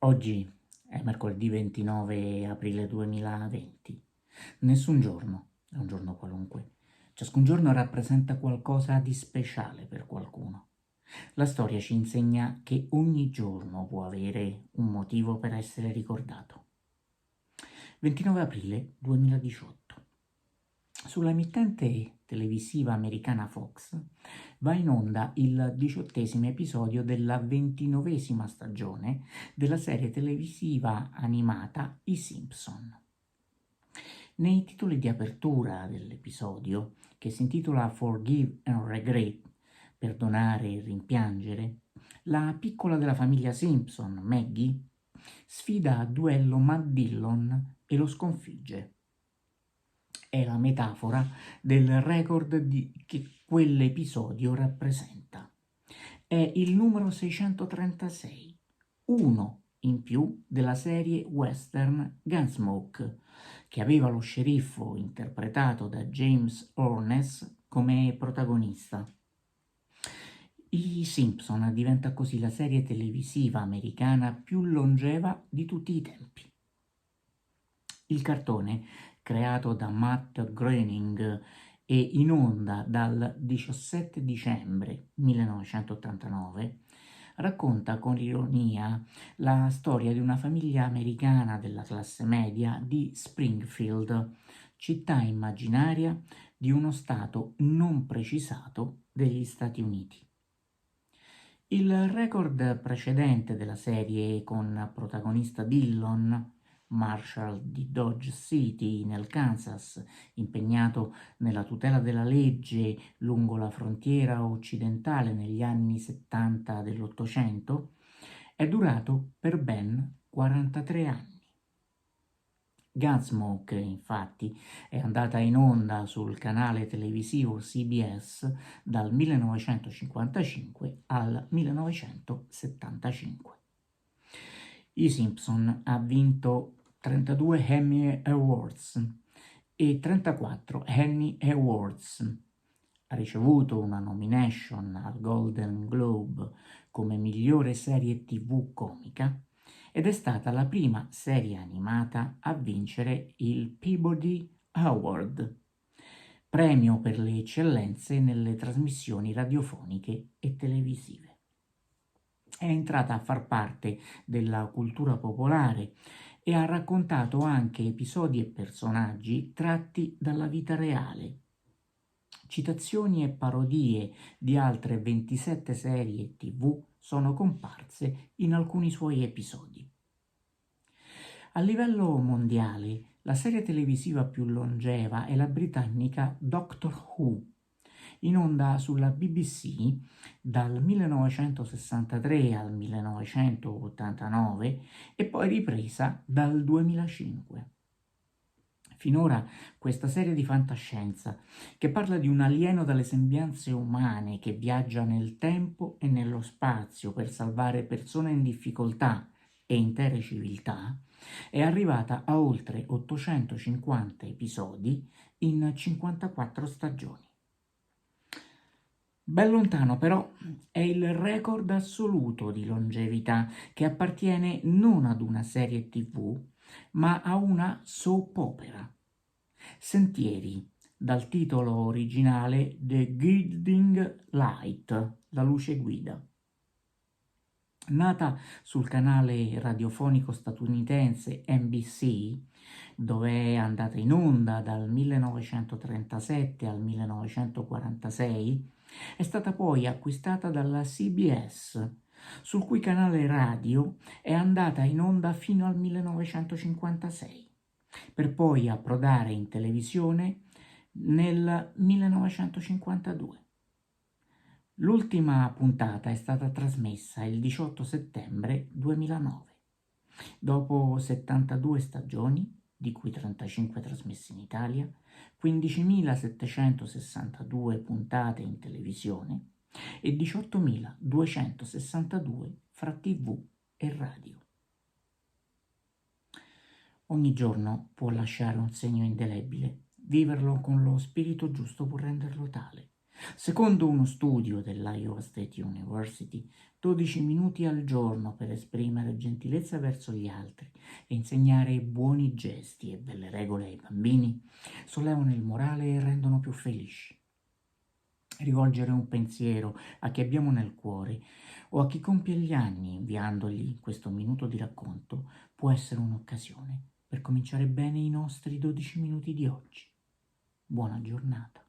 Oggi è mercoledì 29 aprile 2020. Nessun giorno è un giorno qualunque. Ciascun giorno rappresenta qualcosa di speciale per qualcuno. La storia ci insegna che ogni giorno può avere un motivo per essere ricordato. 29 aprile 2018. Sull'emittente televisiva americana Fox va in onda il 18° episodio della 29ª stagione della serie televisiva animata I Simpson. Nei titoli di apertura dell'episodio, che si intitola Forgive and Regret, perdonare e rimpiangere, la piccola della famiglia Simpson, Maggie, sfida a duello Matt Dillon e lo sconfigge. È la metafora del record che quell'episodio rappresenta. È il numero 636, uno in più della serie western Gunsmoke, che aveva lo sceriffo interpretato da James Hornes come protagonista. I Simpson diventa così la serie televisiva americana più longeva di tutti i tempi. Il cartone, creato da Matt Groening e in onda dal 17 dicembre 1989, racconta con ironia la storia di una famiglia americana della classe media di Springfield, città immaginaria di uno stato non precisato degli Stati Uniti. Il record precedente della serie, con protagonista Dillon, Marshall di Dodge City nel Kansas, impegnato nella tutela della legge lungo la frontiera occidentale negli anni 70 dell'Ottocento, è durato per ben 43 anni. Gunsmoke, infatti, è andata in onda sul canale televisivo CBS dal 1955 al 1975. I Simpson ha vinto 32 Emmy Awards e 34 Annie Awards. Ha ricevuto una nomination al Golden Globe come migliore serie TV comica ed è stata la prima serie animata a vincere il Peabody Award, premio per le eccellenze nelle trasmissioni radiofoniche e televisive. È entrata a far parte della cultura popolare e ha raccontato anche episodi e personaggi tratti dalla vita reale. Citazioni e parodie di altre 27 serie TV sono comparse in alcuni suoi episodi. A livello mondiale, la serie televisiva più longeva è la britannica Doctor Who, in onda sulla BBC dal 1963 al 1989 e poi ripresa dal 2005. Finora questa serie di fantascienza, che parla di un alieno dalle sembianze umane che viaggia nel tempo e nello spazio per salvare persone in difficoltà e intere civiltà, è arrivata a oltre 850 episodi in 54 stagioni. Ben lontano però è il record assoluto di longevità che appartiene non ad una serie TV, ma a una soap opera. Sentieri, dal titolo originale The Guiding Light, la luce guida. Nata sul canale radiofonico statunitense NBC, dove è andata in onda dal 1937 al 1946, è stata poi acquistata dalla CBS, sul cui canale radio è andata in onda fino al 1956, per poi approdare in televisione nel 1952. L'ultima puntata è stata trasmessa il 18 settembre 2009. Dopo 72 stagioni, di cui 35 trasmesse in Italia, 15.762 puntate in televisione e 18.262 fra TV e radio. Ogni giorno può lasciare un segno indelebile, viverlo con lo spirito giusto può renderlo tale. Secondo uno studio dell'Iowa State University, 12 minuti al giorno per esprimere gentilezza verso gli altri e insegnare buoni gesti e belle regole ai bambini sollevano il morale e rendono più felici. Rivolgere un pensiero a chi abbiamo nel cuore o a chi compie gli anni inviandogli questo minuto di racconto può essere un'occasione per cominciare bene i nostri 12 minuti di oggi. Buona giornata.